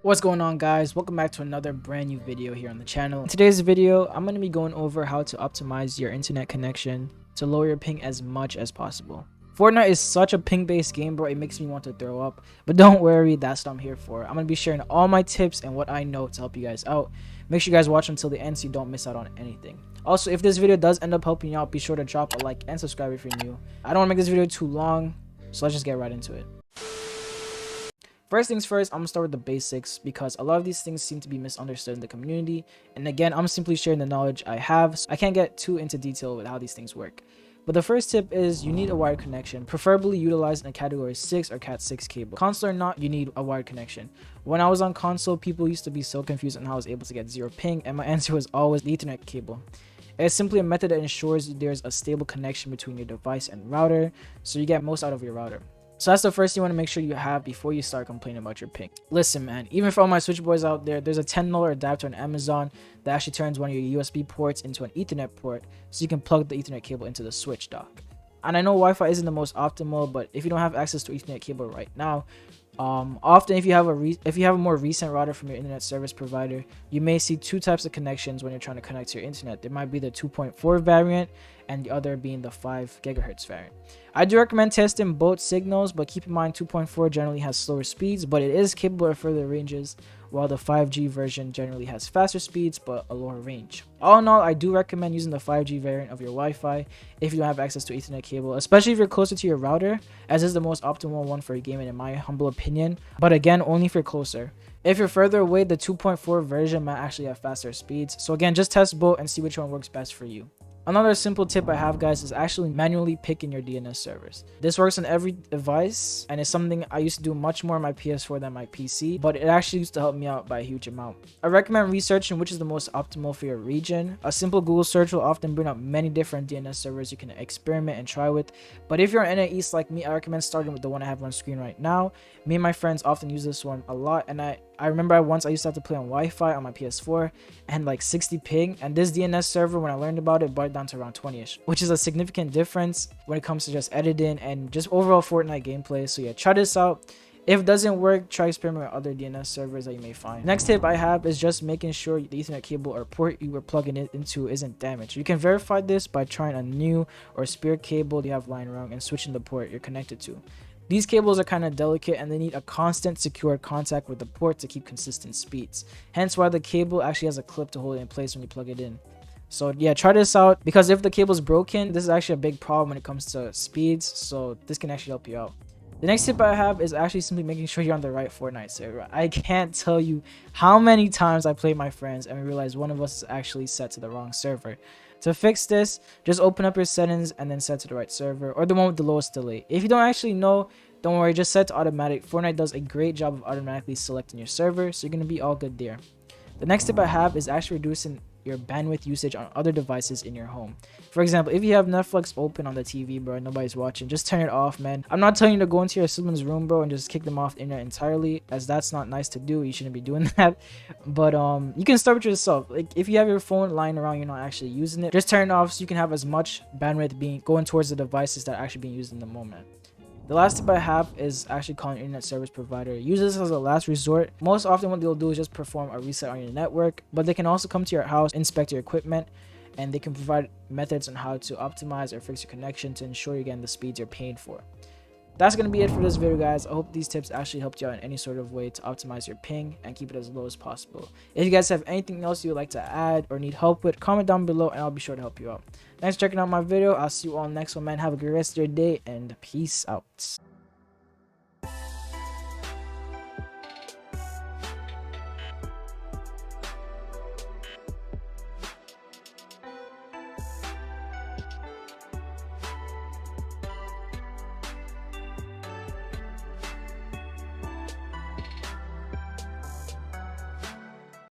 What's going on, guys? Welcome back to another brand new video here on the channel. In today's video, I'm going to be going over how to optimize your internet connection to lower your ping as much as possible. Fortnite is such a ping-based game, bro. It makes me want to throw up, but don't worry, that's what I'm here for. I'm going to be sharing all my tips and what I know to help you guys out. Make sure you guys watch until the end so you don't miss out on anything. Also, if this video does end up helping you out, be sure to drop a like and subscribe if you're new. I don't want to make this video too long, so let's just get right into it. First things first, I'm gonna start with the basics because a lot of these things seem to be misunderstood in the community, and again, I'm simply sharing the knowledge I have, so I can't get too into detail with how these things work. But the first tip is you need a wired connection, preferably utilized in a category 6 or cat 6 cable. Console or not, you need a wired connection. When I was on console, people used to be so confused on how I was able to get 0 ping, and my answer was always the Ethernet cable. It's simply a method that ensures there's a stable connection between your device and router, so you get most out of your router. So that's the first thing you want to make sure you have before you start complaining about your ping. Listen, man, even for all my Switch boys out there, there's a $10 adapter on Amazon that actually turns one of your USB ports into an Ethernet port, so you can plug the Ethernet cable into the Switch dock. And I know Wi-Fi isn't the most optimal, but if you don't have access to Ethernet cable right now, often if you have a more recent router from your internet service provider, you may see two types of connections when you're trying to connect to your internet. There might be the 2.4 variant and the other being the 5 GHz variant. I do recommend testing both signals, but keep in mind 2.4 generally has slower speeds, but it is capable of further ranges, while the 5G version generally has faster speeds but a lower range. All in all, I do recommend using the 5G variant of your Wi-Fi if you don't have access to Ethernet cable, especially if you're closer to your router, as is the most optimal one for gaming in my humble opinion, but again, only if you're closer. If you're further away, the 2.4 version might actually have faster speeds, so again, just test both and see which one works best for you. Another simple tip I have, guys, is actually manually picking your DNS servers. This works on every device and it's something I used to do much more on my PS4 than my PC, but it actually used to help me out by a huge amount. I recommend researching which is the most optimal for your region. A simple Google search will often bring up many different DNS servers you can experiment and try with, but if you're in the East like me, I recommend starting with the one I have on screen right now. Me and my friends often use this one a lot, and I remember once I used to have to play on Wi-Fi on my PS4 and like 60 ping, and this DNS server, when I learned about it, brought it down to around 20ish, which is a significant difference when it comes to just editing and just overall Fortnite gameplay. So yeah, try this out. If it doesn't work, try experiment with other DNS servers that you may find. Next tip I have is just making sure the Ethernet cable or port you were plugging it into isn't damaged. You can verify this by trying a new or spare cable you have lying around and switching the port you're connected to. These cables are kind of delicate and they need a constant secure contact with the port to keep consistent speeds. Hence why the cable actually has a clip to hold it in place when you plug it in. So yeah, try this out because if the cable is broken, this is actually a big problem when it comes to speeds. So this can actually help you out. The next tip I have is actually simply making sure you're on the right Fortnite server. I can't tell you how many times I played my friends and we realized one of us is actually set to the wrong server. To fix this, just open up your settings and then set to the right server or the one with the lowest delay. If you don't actually know, don't worry, just set to automatic. Fortnite does a great job of automatically selecting your server, so you're going to be all good there. The next tip I have is actually reducing your bandwidth usage on other devices in your home. For example, if you have Netflix open on the TV, bro, and nobody's watching, just turn it off, man. I'm not telling you to go into your sibling's room, bro, and just kick them off the internet entirely, as that's not nice to do. You shouldn't be doing that. But you can start with yourself. Like if you have your phone lying around, you're not actually using it, just turn it off so you can have as much bandwidth going towards the devices that are actually being used in the moment. The last tip I have is actually calling your internet service provider. Use this as a last resort. Most often what they'll do is just perform a reset on your network, but they can also come to your house, inspect your equipment, and they can provide methods on how to optimize or fix your connection to ensure you're getting the speeds you're paying for. That's going to be it for this video, guys. I hope these tips actually helped you out in any sort of way to optimize your ping and keep it as low as possible. If you guys have anything else you would like to add or need help with, comment down below and I'll be sure to help you out. Thanks for checking out my video. I'll see you all next one, man. Have a great rest of your day and peace out.